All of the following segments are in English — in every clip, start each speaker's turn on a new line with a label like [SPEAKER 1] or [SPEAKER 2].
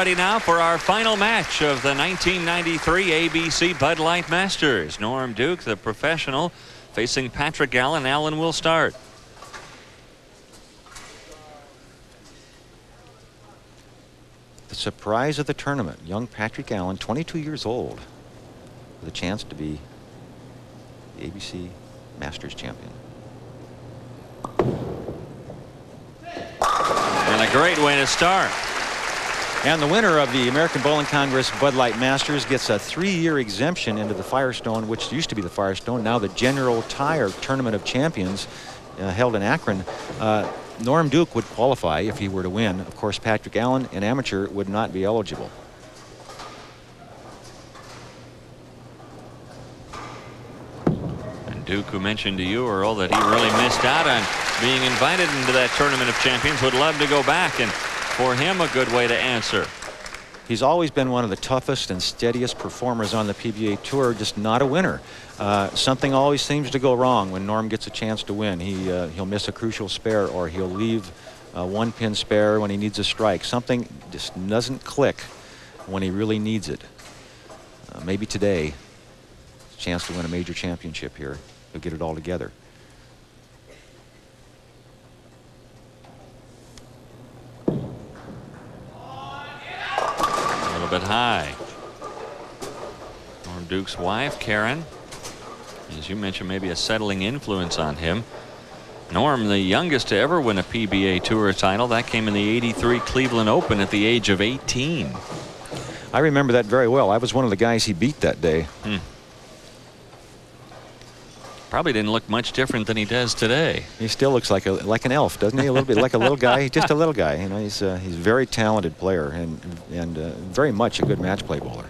[SPEAKER 1] ready now for our final match of the 1993 ABC Bud Light Masters. Norm Duke, the professional, facing Patrick Allen. Allen will start.
[SPEAKER 2] The surprise of the tournament, young Patrick Allen, 22 years old, with a chance to be the ABC Masters champion.
[SPEAKER 1] And a great way to start.
[SPEAKER 2] And the winner of the American Bowling Congress Bud Light Masters gets a 3-year exemption into the Firestone, which used to be the Firestone, now the General Tire Tournament of Champions, held in Akron. Norm Duke would qualify if he were to win. Of course, Patrick Allen, an amateur, would not be eligible.
[SPEAKER 1] And Duke, who mentioned to you, Earl, that he really missed out on being invited into that Tournament of Champions, would love to go back, and for him, a good way to answer.
[SPEAKER 2] He's always been one of the toughest and steadiest performers on the PBA Tour, just not a winner. Something always seems to go wrong when Norm gets a chance to win. He'll miss a crucial spare, or he'll leave a 1-pin spare when he needs a strike. Something just doesn't click when he really needs it. Maybe today, a chance to win a major championship here. He'll get it all together.
[SPEAKER 1] Bit high. Norm Duke's wife, Karen, as you mentioned, maybe a settling influence on him. Norm, the youngest to ever win a PBA Tour title. That came in the '83 Cleveland Open at the age of 18.
[SPEAKER 2] I remember that very well. I was one of the guys he beat that day.
[SPEAKER 1] Probably didn't look much different than he does today.
[SPEAKER 2] He still looks like an elf, doesn't he? A little bit like a little guy, just a little guy. You know, he's a very talented player and very much a good match play bowler.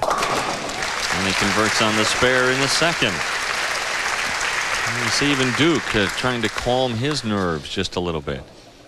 [SPEAKER 1] And he converts on the spare in the second. And you see even Duke trying to calm his nerves just a little bit.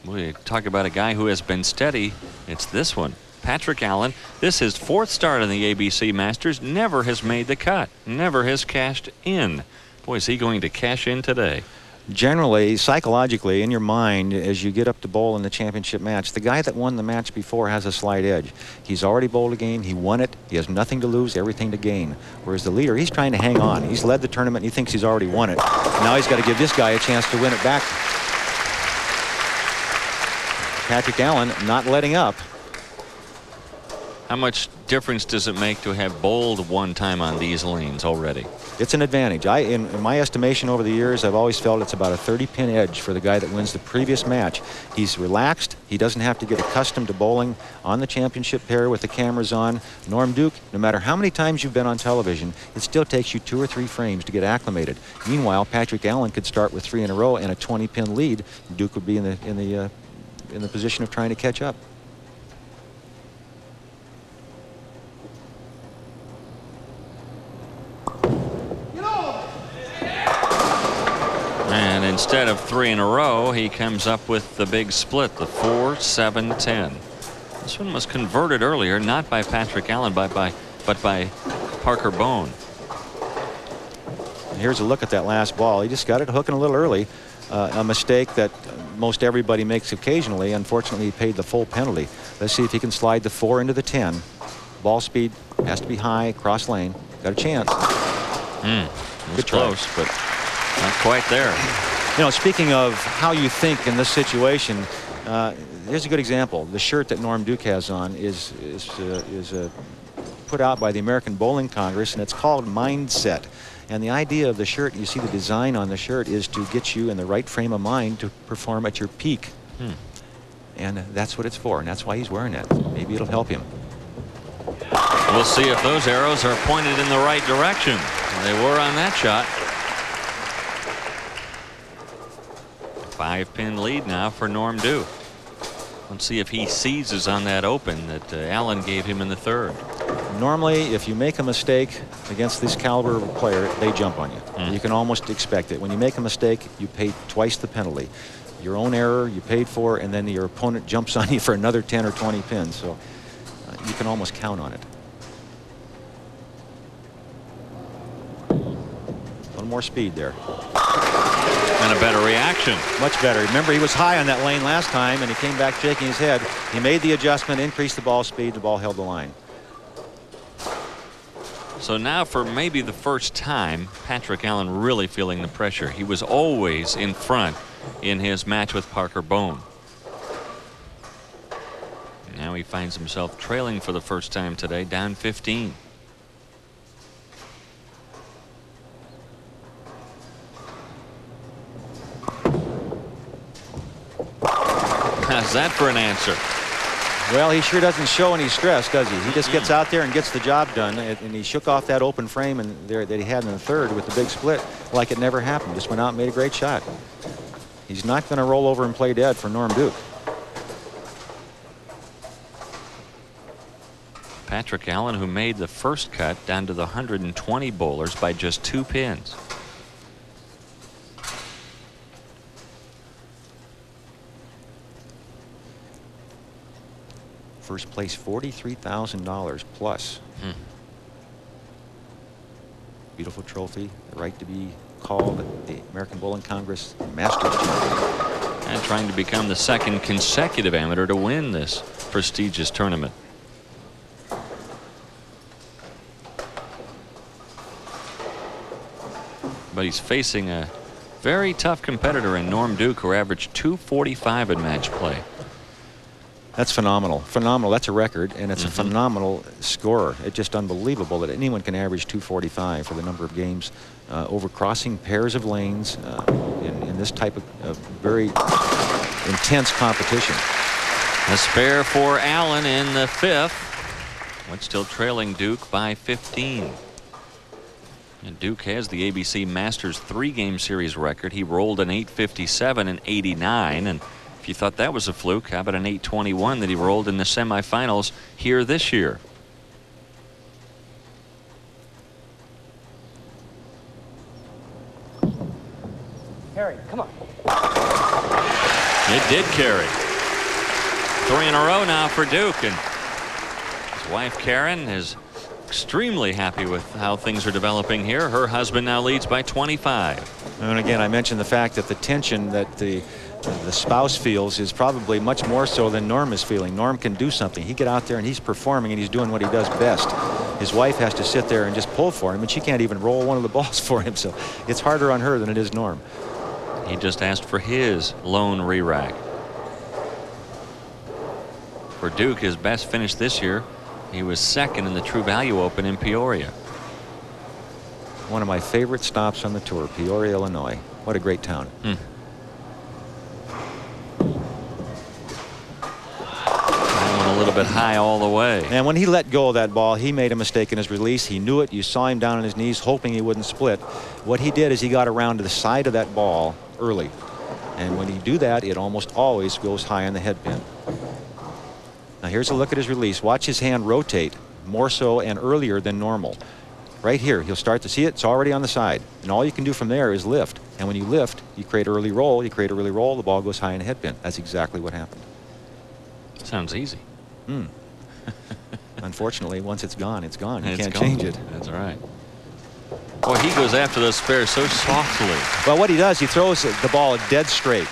[SPEAKER 1] We talk about a guy who has been steady. It's this one. Patrick Allen, this is his 4th start in the ABC Masters, never has made the cut, never has cashed in. Boy, is he going to cash in today.
[SPEAKER 2] Generally, psychologically, in your mind, as you get up to bowl in the championship match, the guy that won the match before has a slight edge. He's already bowled a game, he won it, he has nothing to lose, everything to gain. Whereas the leader, he's trying to hang on. He's led the tournament, and he thinks he's already won it. Now he's got to give this guy a chance to win it back. Patrick Allen not letting up.
[SPEAKER 1] How much difference does it make to have bowled one time on these lanes already?
[SPEAKER 2] It's an advantage. In my estimation over the years, I've always felt it's about a 30-pin edge for the guy that wins the previous match. He's relaxed. He doesn't have to get accustomed to bowling on the championship pair with the cameras on. Norm Duke, no matter how many times you've been on television, it still takes you 2 or 3 frames to get acclimated. Meanwhile, Patrick Allen could start with 3 in a row and a 20-pin lead. Duke would be in the position of trying to catch up.
[SPEAKER 1] And instead of 3 in a row, he comes up with the big split, the 4-7-10. This one was converted earlier, not by Patrick Allen, but by Parker Bone.
[SPEAKER 2] And here's a look at that last ball. He just got it hooking a little early. A mistake that most everybody makes occasionally. Unfortunately, he paid the full penalty. Let's see if he can slide the 4 into the 10. Ball speed has to be high, cross lane. Got a chance.
[SPEAKER 1] Good close, but not quite there.
[SPEAKER 2] You know, speaking of how you think in this situation, here's a good example. The shirt that Norm Duke has on is put out by the American Bowling Congress, and it's called Mindset. And the idea of the shirt, you see the design on the shirt, is to get you in the right frame of mind to perform at your peak. And that's what it's for, and that's why he's wearing it. Maybe it'll help him.
[SPEAKER 1] We'll see if those arrows are pointed in the right direction. They were on that shot. 5-pin lead now for Norm Duke. Let's see if he seizes on that open that Allen gave him in the 3rd.
[SPEAKER 2] Normally, if you make a mistake against this caliber of a player, they jump on you. You can almost expect it. When you make a mistake, you pay twice the penalty. Your own error, you paid for, and then your opponent jumps on you for another 10 or 20 pins. So you can almost count on it. little more speed there.
[SPEAKER 1] And a better reaction.
[SPEAKER 2] Much better. Remember, he was high on that lane last time, and he came back shaking his head. He made the adjustment, increased the ball speed, the ball held the line.
[SPEAKER 1] So now, for maybe the first time, Patrick Allen really feeling the pressure. He was always in front in his match with Parker Bone. Now he finds himself trailing for the first time today, down 15. How's that for an answer?
[SPEAKER 2] Well, he sure doesn't show any stress, does he? He just gets out there and gets the job done, and he shook off that open frame that he had in the third with the big split like it never happened. Just went out and made a great shot. He's not going to roll over and play dead for Norm Duke.
[SPEAKER 1] Patrick Allen, who made the first cut down to the 120 bowlers by just 2 pins.
[SPEAKER 2] First place, $43,000 plus. Beautiful trophy, the right to be called at the American Bowling Congress Masters Championship.
[SPEAKER 1] And trying to become the second consecutive amateur to win this prestigious tournament. But he's facing a very tough competitor in Norm Duke, who averaged 245 in match play.
[SPEAKER 2] That's phenomenal. Phenomenal. That's a record, and it's a phenomenal scorer. It's just unbelievable that anyone can average 245 for the number of games over crossing pairs of lanes in this type of very intense competition.
[SPEAKER 1] A spare for Allen in the 5th, but still trailing Duke by 15. And Duke has the ABC Masters 3-game series record. He rolled an 857 and 89, and if you thought that was a fluke, how about an 821 that he rolled in the semifinals here this year?
[SPEAKER 3] Harry, come on.
[SPEAKER 1] It did carry. 3 in a row now for Duke, and his wife Karen is extremely happy with how things are developing here. Her husband now leads by 25.
[SPEAKER 2] And again, I mentioned the fact that the tension that the spouse feels is probably much more so than Norm is feeling. Norm can do something. He get out there and he's performing and he's doing what he does best. His wife has to sit there and just pull for him, and she can't even roll one of the balls for him, so it's harder on her than it is Norm.
[SPEAKER 1] He just asked for his lone re-rack. For Duke, his best finish this year, he was second in the True Value Open in Peoria.
[SPEAKER 2] One of my favorite stops on the tour, Peoria, Illinois. What a great town.
[SPEAKER 1] A little bit high all the way.
[SPEAKER 2] And when he let go of that ball, he made a mistake in his release. He knew it. You saw him down on his knees hoping he wouldn't split. What he did is he got around to the side of that ball early. And when you do that, it almost always goes high on the head pin. Now here's a look at his release. Watch his hand rotate more so and earlier than normal. Right here, he'll start to see it. It's already on the side. And all you can do from there is lift. And when you lift, you create early roll. You create a early roll, the ball goes high on the head pin. That's exactly what happened.
[SPEAKER 1] Sounds easy.
[SPEAKER 2] Unfortunately, once it's gone, it's gone. You
[SPEAKER 1] It's
[SPEAKER 2] can't
[SPEAKER 1] gone.
[SPEAKER 2] change it.
[SPEAKER 1] That's right. Boy, he goes after those spares so softly.
[SPEAKER 2] Well, what he does, he throws the ball dead straight.